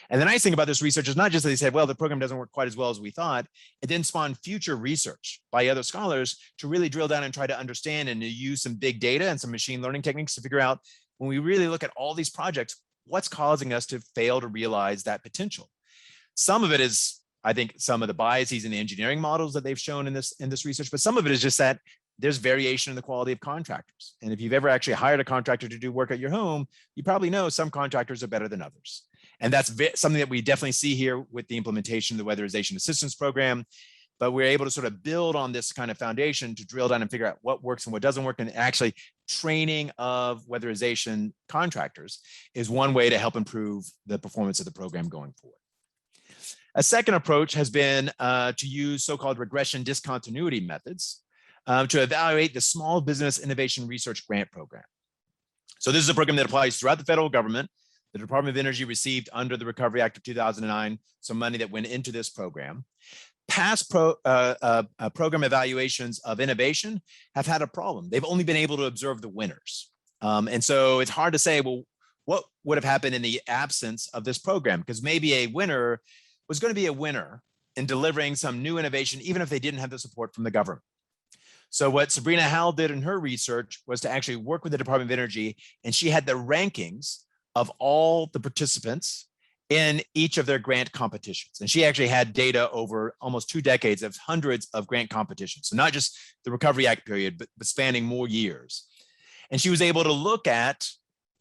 And the nice thing about this research is not just that they said, well, the program doesn't work quite as well as we thought. It then spawned future research by other scholars to really drill down and try to understand and to use some big data and some machine learning techniques to figure out, when we really look at all these projects, what's causing us to fail to realize that potential. Some of it is, I think, some of the biases in the engineering models that they've shown in this research, but some of it is just that there's variation in the quality of contractors. And if you've ever actually hired a contractor to do work at your home, you probably know some contractors are better than others. And that's something that we definitely see here with the implementation of the weatherization assistance program. But we're able to sort of build on this kind of foundation to drill down and figure out what works and what doesn't work. And actually training of weatherization contractors is one way to help improve the performance of the program going forward. A second approach has been to use so-called regression discontinuity methods to evaluate the Small Business Innovation Research Grant Program. So this is a program that applies throughout the federal government. The Department of Energy received under the Recovery Act of 2009 some money that went into this program. Past program evaluations of innovation have had a problem. They've only been able to observe the winners. And so it's hard to say, well, what would have happened in the absence of this program? Because maybe a winner was going to be a winner in delivering some new innovation, even if they didn't have the support from the government. So what Sabrina Howell did in her research was to actually work with the Department of Energy, and she had the rankings of all the participants in each of their grant competitions. And she actually had data over almost 2 decades of hundreds of grant competitions. So not just the Recovery Act period, but spanning more years. And she was able to look at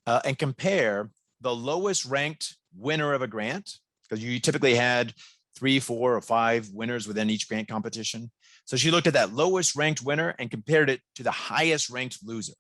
and compare the lowest ranked winner of a grant, because you typically had 3, 4, or 5 winners within each grant competition. So she looked at that lowest ranked winner and compared it to the highest ranked loser.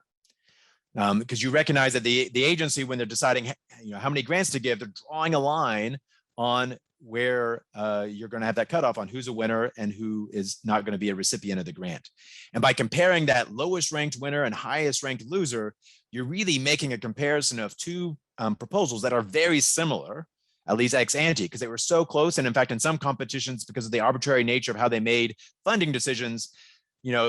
Because you recognize that the agency, when they're deciding how many grants to give, they're drawing a line on where you're going to have that cutoff on who's a winner and who is not going to be a recipient of the grant. And by comparing that lowest ranked winner and highest ranked loser, you're really making a comparison of 2 proposals that are very similar, at least ex ante, because they were so close. And in fact, in some competitions, because of the arbitrary nature of how they made funding decisions,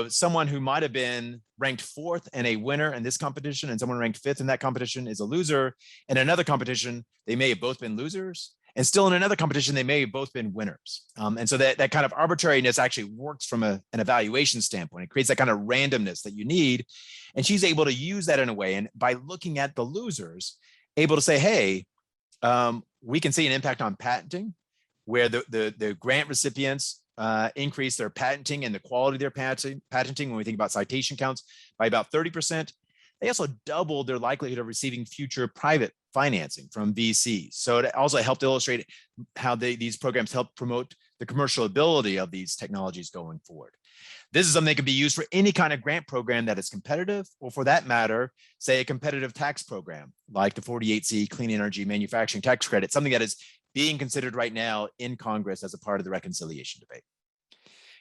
someone who might have been ranked 4th and a winner in this competition and someone ranked 5th in that competition is a loser. In another competition, they may have both been losers. And still in another competition, they may have both been winners. And so that kind of arbitrariness actually works from an evaluation standpoint. It creates that kind of randomness that you need. And she's able to use that in a way. And by looking at the losers, able to say, hey, we can see an impact on patenting, where the grant recipients increase their patenting and the quality of their patenting when we think about citation counts by about 30%. They also doubled their likelihood of receiving future private financing from VCs. So it also helped illustrate how these programs help promote the commercialability of these technologies going forward. This is something that can be used for any kind of grant program that is competitive, or for that matter, say a competitive tax program like the 48C Clean Energy Manufacturing Tax Credit, something that is being considered right now in Congress as a part of the reconciliation debate.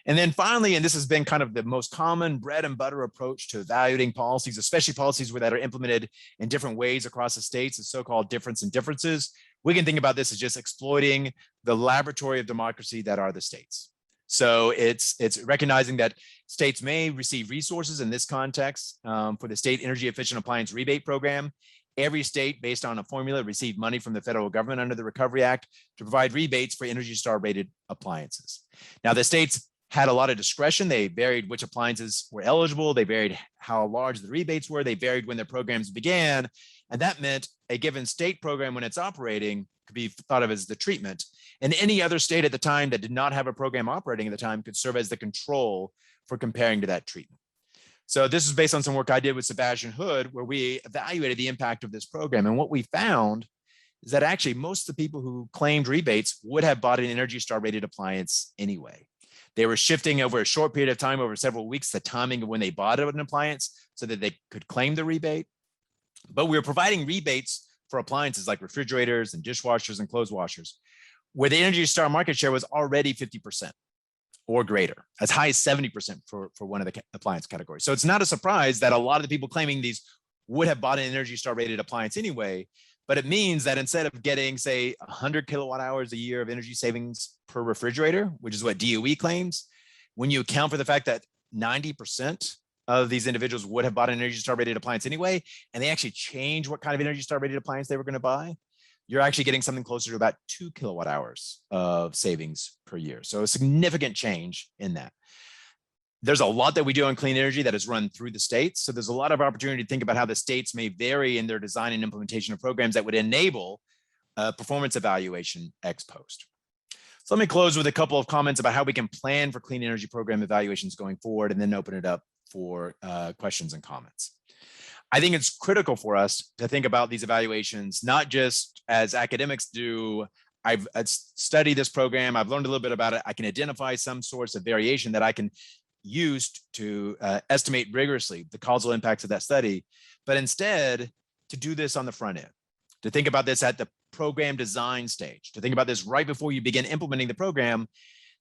And then finally, and this has been kind of the most common bread and butter approach to evaluating policies, especially policies that are implemented in different ways across the states, the so-called difference in differences. We can think about this as just exploiting the laboratory of democracy that are the states. So it's recognizing that states may receive resources in this context for the State Energy Efficient Appliance Rebate Program. Every state, based on a formula, received money from the federal government under the Recovery Act to provide rebates for Energy Star rated appliances. Now, the states had a lot of discretion. They varied which appliances were eligible. They varied how large the rebates were. They varied when their programs began. And that meant a given state program, when it's operating, could be thought of as the treatment. And any other state at the time that did not have a program operating at the time could serve as the control for comparing to that treatment. So this is based on some work I did with Sebastian Hood, where we evaluated the impact of this program. And what we found is that actually most of the people who claimed rebates would have bought an Energy Star rated appliance anyway. They were shifting over a short period of time, over several weeks, the timing of when they bought an appliance so that they could claim the rebate. But we were providing rebates for appliances like refrigerators and dishwashers and clothes washers, where the Energy Star market share was already 50% or greater, as high as 70% for one of the appliance categories. So it's not a surprise that a lot of the people claiming these would have bought an Energy Star rated appliance anyway. But it means that instead of getting, say, 100 kilowatt hours a year of energy savings per refrigerator, which is what DOE claims, when you account for the fact that 90% of these individuals would have bought an Energy Star rated appliance anyway, and they actually change what kind of Energy Star rated appliance they were going to buy, you're actually getting something closer to about 2 kilowatt hours of savings per year. So a significant change in that. There's a lot that we do on clean energy that is run through the states. So there's a lot of opportunity to think about how the states may vary in their design and implementation of programs that would enable performance evaluation ex post. So let me close with a couple of comments about how we can plan for clean energy program evaluations going forward, and then open it up for questions and comments. I think it's critical for us to think about these evaluations, not just as academics do. I've studied this program. I've learned a little bit about it. I can identify some source of variation that I can used to estimate rigorously the causal impacts of that study, but instead to do this on the front end, to think about this at the program design stage, to think about this right before you begin implementing the program.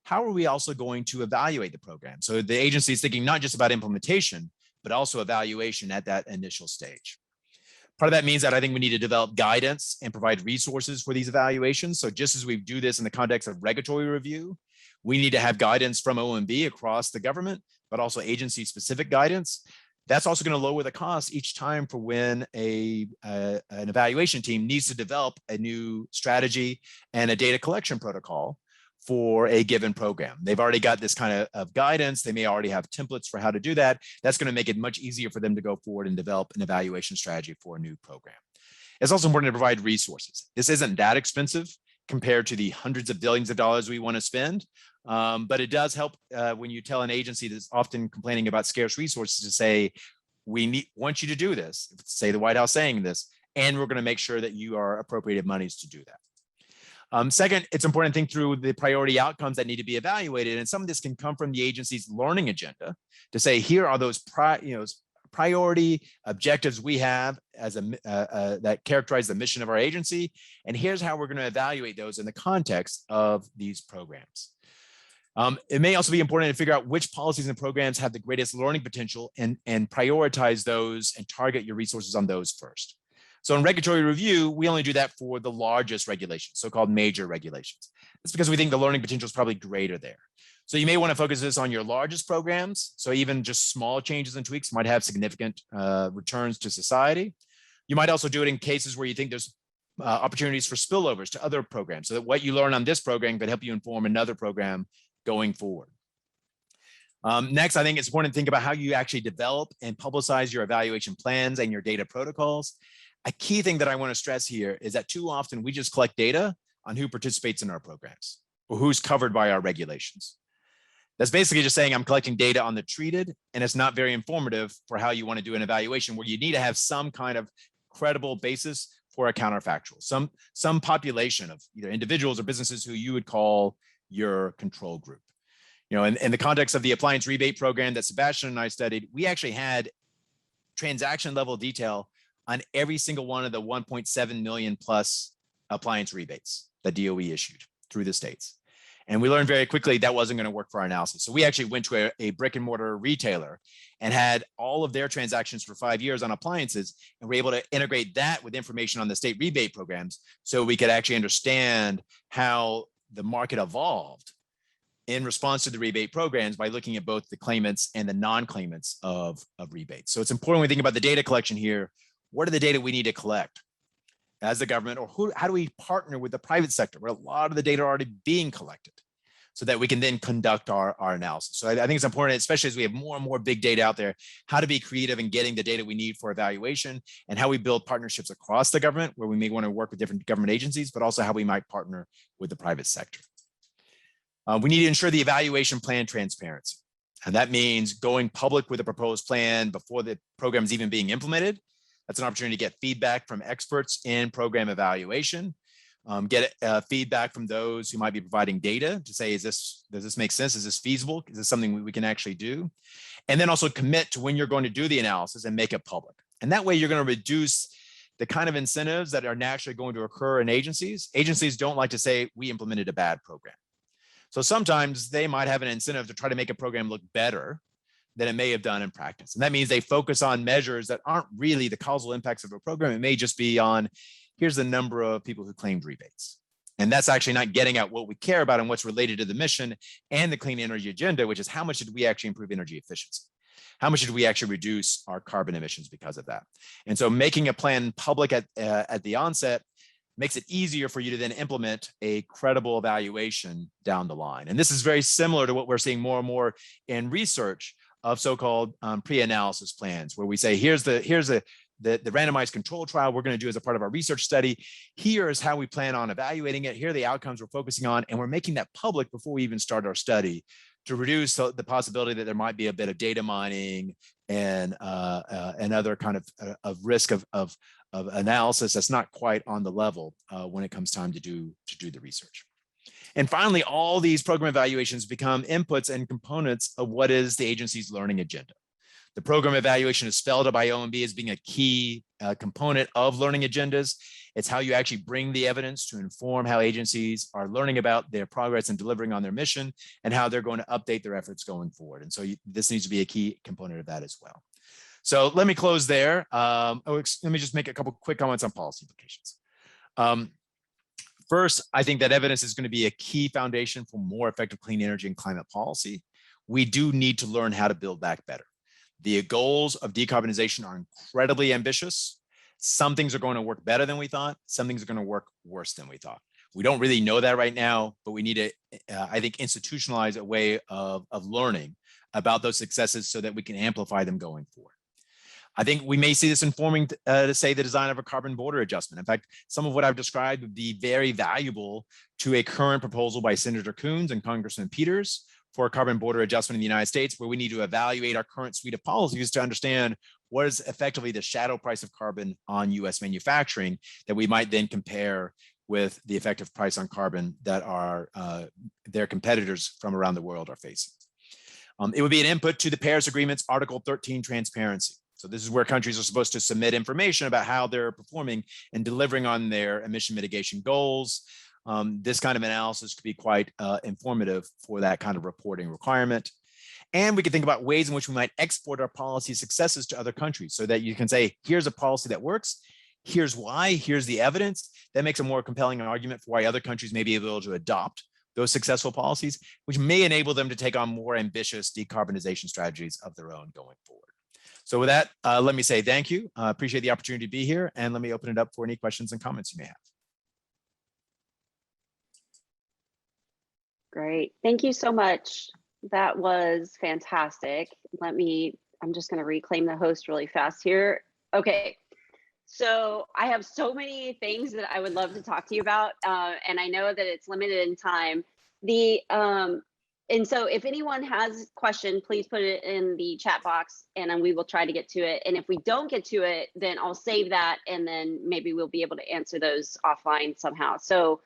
How are we also going to evaluate the program? So the agency is thinking not just about implementation, but also evaluation at that initial stage. Part of that means that I think we need to develop guidance and provide resources for these evaluations. So just as we do this in the context of regulatory review, we need to have guidance from OMB across the government, but also agency-specific guidance. That's also going to lower the cost each time for when an evaluation team needs to develop a new strategy and a data collection protocol for a given program. They've already got this kind of guidance. They may already have templates for how to do that. That's going to make it much easier for them to go forward and develop an evaluation strategy for a new program. It's also important to provide resources. This isn't that expensive compared to the hundreds of billions of dollars we want to spend. But it does help when you tell an agency that's often complaining about scarce resources to say, want you to do this, say the White House saying this, and we're going to make sure that you are appropriated monies to do that. Second, it's important to think through the priority outcomes that need to be evaluated. And some of this can come from the agency's learning agenda to say, here are those priority objectives we have as that characterize the mission of our agency. And here's how we're going to evaluate those in the context of these programs. It may also be important to figure out which policies and programs have the greatest learning potential and prioritize those and target your resources on those first. So in regulatory review, we only do that for the largest regulations, so-called major regulations. That's because we think the learning potential is probably greater there. So you may want to focus this on your largest programs. So even just small changes and tweaks might have significant returns to society. You might also do it in cases where you think there's opportunities for spillovers to other programs, so that what you learn on this program could help you inform another program going forward. Next, I think it's important to think about how you actually develop and publicize your evaluation plans and your data protocols. A key thing that I want to stress here is that too often we just collect data on who participates in our programs or who's covered by our regulations. That's basically just saying I'm collecting data on the treated, and it's not very informative for how you want to do an evaluation, where you need to have some kind of credible basis for a counterfactual, some population of either individuals or businesses who you would call your control group. In the context of the appliance rebate program that Sebastian and I studied, we actually had transaction level detail on every single one of the 1.7 million plus appliance rebates that DOE issued through the states. And we learned very quickly that wasn't going to work for our analysis. So we actually went to a brick and mortar retailer and had all of their transactions for 5 years on appliances, and were able to integrate that with information on the state rebate programs, so we could actually understand how the market evolved in response to the rebate programs by looking at both the claimants and the non-claimants of rebates. So it's important when we think about the data collection here. What are the data we need to collect as the government, or how do we partner with the private sector where a lot of the data are already being collected? so that we can then conduct our analysis. So I think it's important, especially as we have more and more big data out there, how to be creative in getting the data we need for evaluation, and how we build partnerships across the government where we may want to work with different government agencies, but also how we might partner with the private sector. We need to ensure the evaluation plan transparency. And that means going public with a proposed plan before the program is even being implemented. That's an opportunity to get feedback from experts in program evaluation, get feedback from those who might be providing data to say, does this make sense? Is this feasible? Is this something we can actually do? And then also commit to when you're going to do the analysis and make it public. And that way you're going to reduce the kind of incentives that are naturally going to occur in agencies. Agencies don't like to say, we implemented a bad program. So sometimes they might have an incentive to try to make a program look better than it may have done in practice. And that means they focus on measures that aren't really the causal impacts of a program. It may just be on, here's the number of people who claimed rebates. And that's actually not getting at what we care about and what's related to the mission and the clean energy agenda, which is how much did we actually improve energy efficiency? How much did we actually reduce our carbon emissions because of that? And so making a plan public at the onset makes it easier for you to then implement a credible evaluation down the line. And this is very similar to what we're seeing more and more in research of so-called pre-analysis plans, where we say, here's the randomized control trial we're going to do as a part of our research study. Here is how we plan on evaluating it. Here are the outcomes we're focusing on. And we're making that public before we even start our study to reduce the possibility that there might be a bit of data mining and other kind of risk of analysis that's not quite on the level when it comes time to do the research. And finally, all these program evaluations become inputs and components of what is the agency's learning agenda. The program evaluation is spelled out by OMB as being a key component of learning agendas. It's how you actually bring the evidence to inform how agencies are learning about their progress and delivering on their mission and how they're going to update their efforts going forward. And so this needs to be a key component of that as well. So let me close there. Let me just make a couple quick comments on policy implications. First, I think that evidence is going to be a key foundation for more effective clean energy and climate policy. We do need to learn how to build back better. The goals of decarbonization are incredibly ambitious. Some things are going to work better than we thought. Some things are going to work worse than we thought. We don't really know that right now, but we need to, I think, institutionalize a way of learning about those successes so that we can amplify them going forward. I think we may see this informing, to say, the design of a carbon border adjustment. In fact, some of what I've described would be very valuable to a current proposal by Senator Coons and Congressman Peters for a carbon border adjustment in the United States, where we need to evaluate our current suite of policies to understand what is effectively the shadow price of carbon on US manufacturing that we might then compare with the effective price on carbon that their competitors from around the world are facing. It would be an input to the Paris Agreement's Article 13 transparency. So this is where countries are supposed to submit information about how they're performing and delivering on their emission mitigation goals. This kind of analysis could be quite informative for that kind of reporting requirement. And we can think about ways in which we might export our policy successes to other countries so that you can say, here's a policy that works, here's why, here's the evidence. That makes a more compelling argument for why other countries may be able to adopt those successful policies, which may enable them to take on more ambitious decarbonization strategies of their own going forward. So with that, let me say thank you. Appreciate the opportunity to be here, and let me open it up for any questions and comments you may have. Great. Thank you so much. That was fantastic. I'm just going to reclaim the host really fast here. Okay. So I have so many things that I would love to talk to you about, and I know that it's limited in time. And so if anyone has a question, please put it in the chat box and then we will try to get to it. And if we don't get to it, then I'll save that and then maybe we'll be able to answer those offline somehow. So,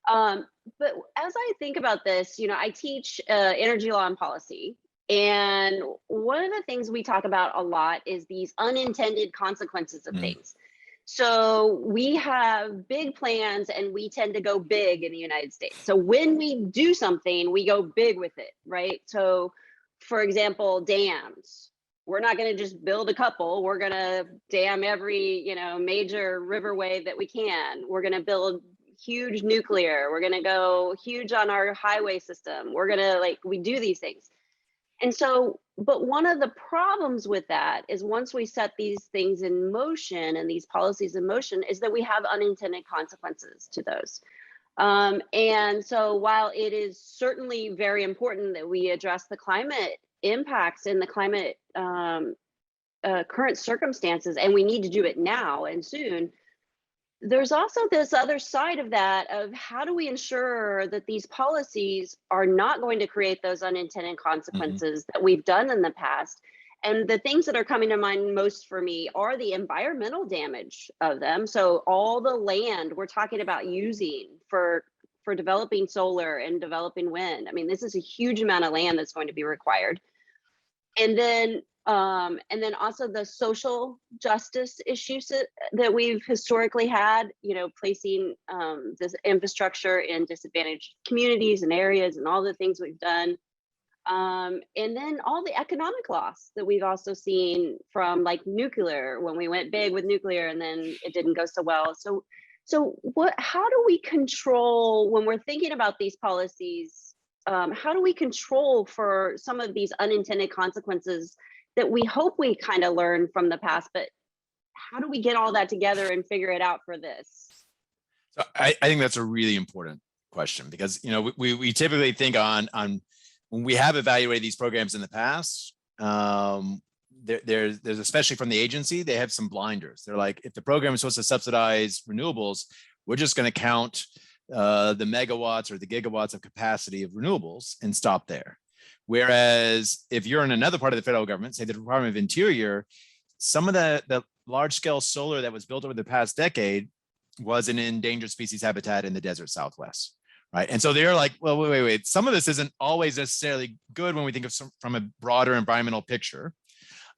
but as I think about this, I teach energy law and policy. And one of the things we talk about a lot is these unintended consequences of things. So we have big plans and we tend to go big in the United States. So when we do something, we go big with it, right? So for example, dams. We're not going to just build a couple. We're going to dam every, major riverway that we can. We're going to build huge nuclear. We're going to go huge on our highway system. We're going to we do these things. And so, but one of the problems with that is once we set these things in motion and these policies in motion is that we have unintended consequences to those. And so while it is certainly very important that we address the climate impacts and the climate current circumstances, and we need to do it now and soon, there's also this other side of that, of how do we ensure that these policies are not going to create those unintended consequences that we've done in the past. And the things that are coming to mind most for me are the environmental damage of them. So all the land we're talking about using for developing solar and developing wind. I mean, this is a huge amount of land that's going to be required. And then also the social justice issues that we've historically had, you know, placing this infrastructure in disadvantaged communities and areas and all the things we've done. And then all the economic loss that we've also seen from like nuclear, when we went big with nuclear and then it didn't go so well. So how do we control, when we're thinking about these policies, how do we control for some of these unintended consequences that we hope we kind of learn from the past, but how do we get all that together and figure it out for this? So I think that's a really important question, because, you know, we typically think on when we have evaluated these programs in the past, there's especially from the agency, they have some blinders. They're like, if the program is supposed to subsidize renewables, we're just going to count the megawatts or the gigawatts of capacity of renewables and stop there. Whereas if you're in another part of the federal government, say the Department of Interior, some of the large scale solar that was built over the past decade was an endangered species habitat in the desert Southwest. Right. And so they're like, well, wait. Some of this isn't always necessarily good when we think of from a broader environmental picture.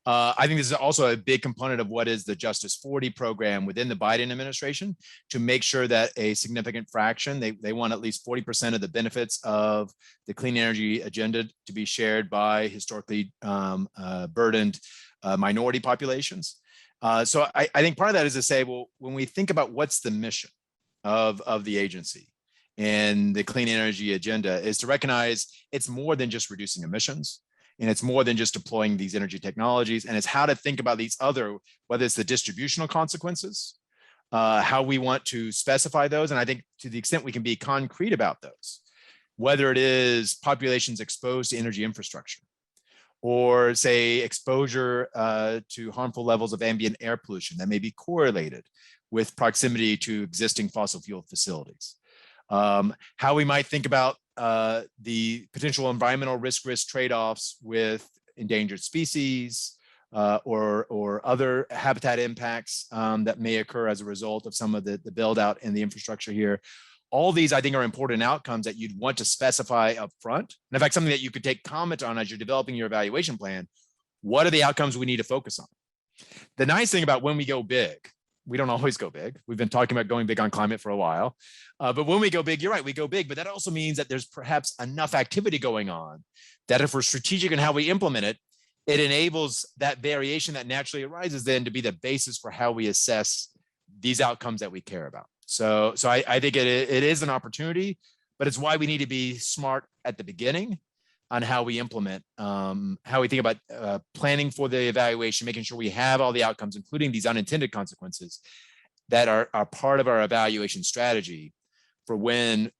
I think this is also a big component of what is the Justice 40 program within the Biden administration, to make sure that a significant fraction, they want at least 40% of the benefits of the clean energy agenda to be shared by historically burdened minority populations. So I think part of that is to say, well, when we think about what's the mission of the agency and the clean energy agenda, is to recognize it's more than just reducing emissions. And it's more than just deploying these energy technologies. And it's how to think about these other, whether it's the distributional consequences, how we want to specify those. And I think to the extent we can be concrete about those, whether it is populations exposed to energy infrastructure, or say exposure to harmful levels of ambient air pollution that may be correlated with proximity to existing fossil fuel facilities. How we might think about the potential environmental risk trade-offs with endangered species or other habitat impacts that may occur as a result of some of the build out in the infrastructure here. All these, I think, are important outcomes that you'd want to specify up front. And in fact, something that you could take comment on as you're developing your evaluation plan. What are the outcomes we need to focus on? The nice thing about when we go big, we don't always go big. We've been talking about going big on climate for a while. But when we go big, you're right, we go big. But that also means that there's perhaps enough activity going on that if we're strategic in how we implement it, it enables that variation that naturally arises then to be the basis for how we assess these outcomes that we care about. So I think it is an opportunity, but it's why we need to be smart at the beginning on how we implement, how we think about planning for the evaluation, making sure we have all the outcomes, including these unintended consequences that are part of our evaluation strategy for when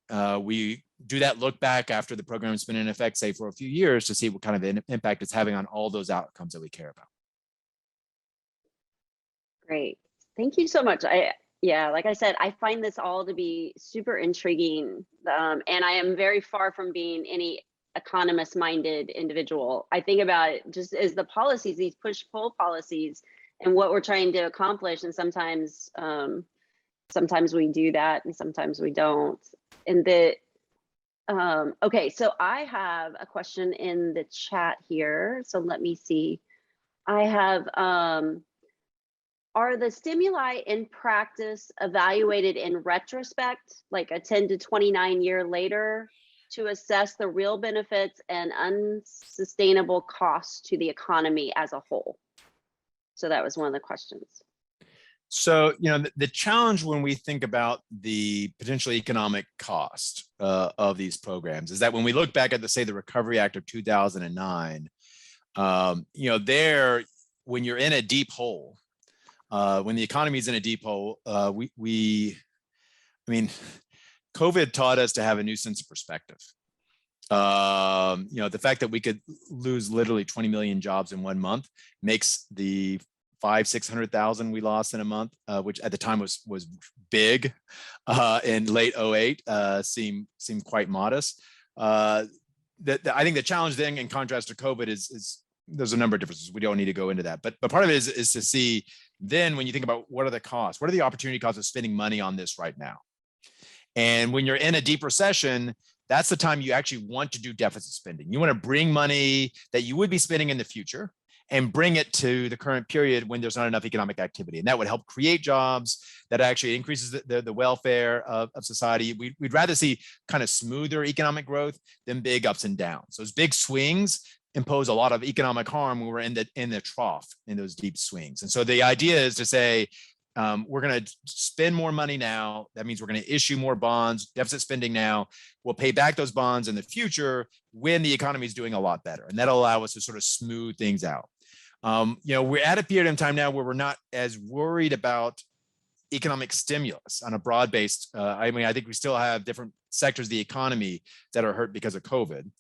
we do that look back after the program has been in effect, say for a few years, to see what kind of impact it's having on all those outcomes that we care about. Great. Thank you so much. Yeah, like I said, I find this all to be super intriguing. And I am very far from being any economist-minded individual. I think about it just as the policies, these push-pull policies, and what we're trying to accomplish. And sometimes we do that, and sometimes we don't. And okay, so I have a question in the chat here. So let me see. I have, are the stimuli in practice evaluated in retrospect, like a 10 to 29 year later, to assess the real benefits and unsustainable costs to the economy as a whole? So that was one of the questions. So, you know, the challenge when we think about the potential economic cost of these programs is that when we look back at say the Recovery Act of 2009, you know, when you're in a deep hole, when the economy is in a deep hole, I mean, COVID taught us to have a new sense of perspective. The fact that we could lose literally 20 million jobs in 1 month makes the 600,000 we lost in a month, which at the time was big, in late 08, seem quite modest. I think the challenge then, in contrast to COVID, is there's a number of differences. We don't need to go into that, but part of it is to see then, when you think about what are the costs, what are the opportunity costs of spending money on this right now? And when you're in a deep recession, that's the time you actually want to do deficit spending. You want to bring money that you would be spending in the future and bring it to the current period when there's not enough economic activity. And that would help create jobs, that actually increases the welfare of society. We'd rather see kind of smoother economic growth than big ups and downs. Those big swings impose a lot of economic harm when we're in the trough, in those deep swings. And so the idea is to say, we're going to spend more money now. That means we're going to issue more bonds, deficit spending now. We'll pay back those bonds in the future when the economy is doing a lot better. And that'll allow us to sort of smooth things out. We're at a period in time now where we're not as worried about economic stimulus on a broad-based. I think we still have different sectors of the economy that are hurt because of COVID.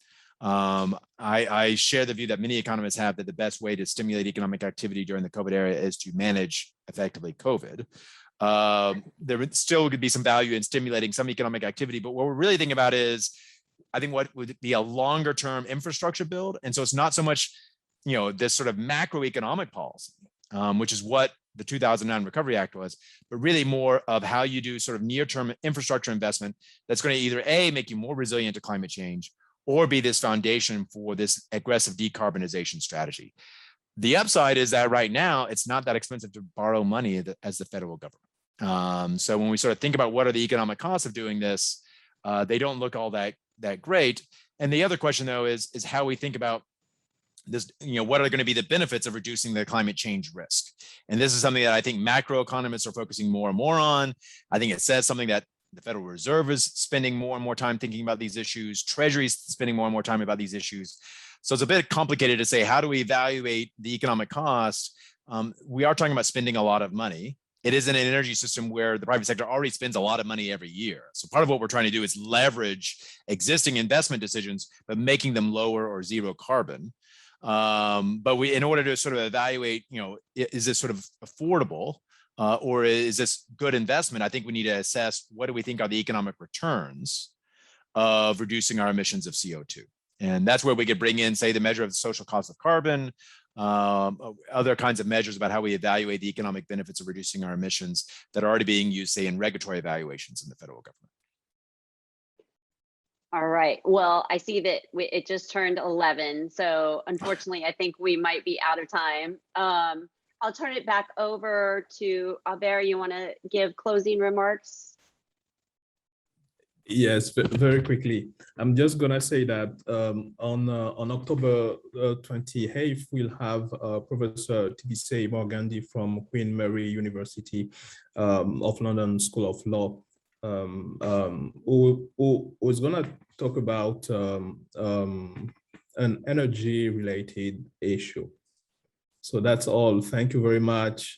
I share the view that many economists have, that the best way to stimulate economic activity during the COVID era is to manage effectively COVID. There would still be some value in stimulating some economic activity, but what we're really thinking about is, I think, what would be a longer term infrastructure build. And so it's not so much, this sort of macroeconomic policy, which is what the 2009 Recovery Act was, but really more of how you do sort of near-term infrastructure investment that's going to either A, make you more resilient to climate change, or be this foundation for this aggressive decarbonization strategy. The upside is that right now, it's not that expensive to borrow money as the federal government. So when we sort of think about what are the economic costs of doing this, they don't look all that great. And the other question, though, is how we think about this, what are going to be the benefits of reducing the climate change risk? And this is something that I think macroeconomists are focusing more and more on. I think it says something that the Federal Reserve is spending more and more time thinking about these issues. Treasury is spending more and more time about these issues. So it's a bit complicated to say, how do we evaluate the economic cost? We are talking about spending a lot of money. It is in an energy system where the private sector already spends a lot of money every year. So part of what we're trying to do is leverage existing investment decisions, but making them lower or zero carbon. But in order to sort of evaluate, is this sort of affordable? Or is this good investment? I think we need to assess, what do we think are the economic returns of reducing our emissions of CO2? And that's where we could bring in, say, the measure of the social cost of carbon, other kinds of measures about how we evaluate the economic benefits of reducing our emissions that are already being used, say, in regulatory evaluations in the federal government. All right. Well, I see that it just turned 11. So unfortunately, I think we might be out of time. I'll turn it back over to Albert. You want to give closing remarks? Yes, very quickly. I'm just gonna say that on October 28th, we'll have Professor Tibisay Morgandi from Queen Mary University of London School of Law, who is gonna talk about an energy-related issue. So that's all. Thank you very much.